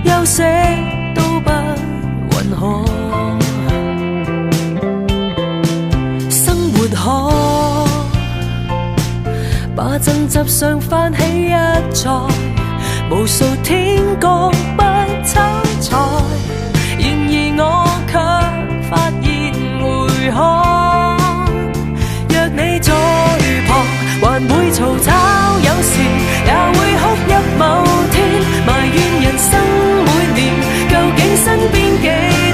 休息都不允可。生活可把爭執相翻起一載，無數天國不參賽，然而我卻發現回看，若你在旁還會嘈吵，有時也會哭泣某天，埋怨人生每年究竟身邊幾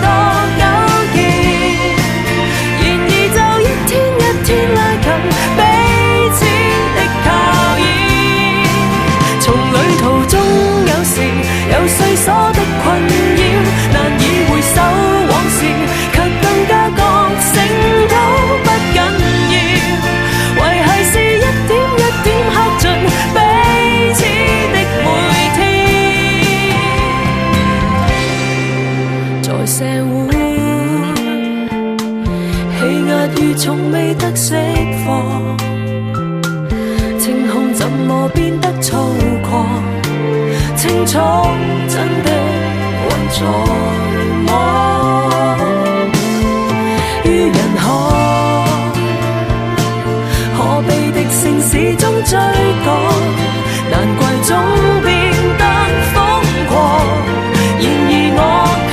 多偶然，然而就一天一天拉近彼此的靠倚，從旅途中有時有歲瑣的困擾，難以回首往事，卻更加覺醒都不緊要，維繫是一點一點刻進彼此的每天。在社會氣壓與從未得釋放，情控怎麼變得粗獷，清楚真的還在望，於人可悲的城市中追趕，難怪總變得瘋狂，然而我卻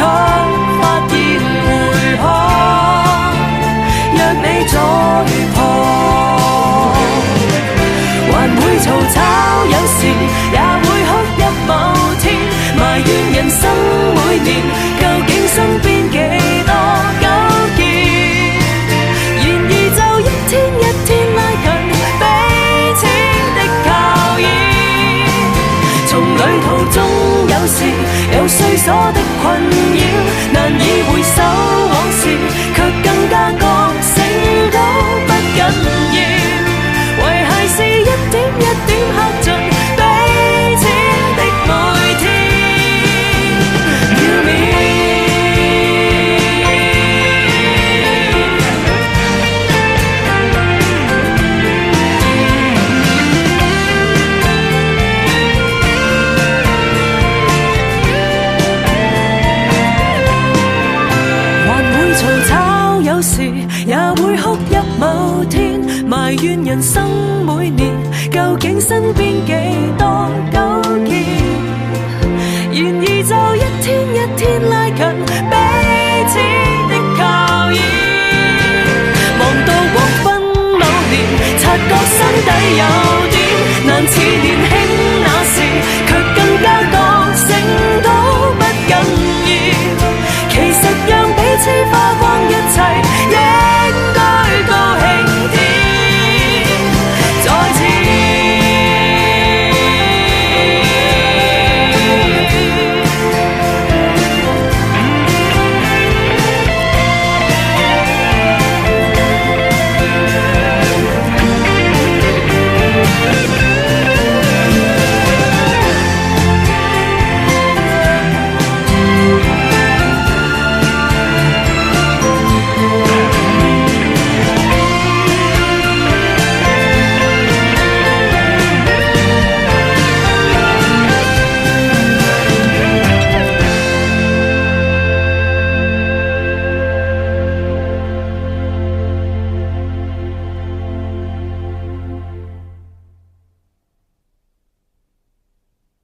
發現回看，若你在旁還會嘈吵，有時也會哭泣某天，埋怨人生每年究竟身邊幾多糾結，然而就一天一天拉近彼此的靠倚，從旅途中有時有歲瑣的困擾，難以回首往事，卻更加覺醒都不緊要，維繫是一點一點刻進彼此的每天，妙妙。還會嘈吵，有時也會哭泣某天，埋怨人生每年究竟身邊幾多糾結，然而就一天一天拉近彼此的靠倚，望到黃昏某年，察覺心底有點難似年輕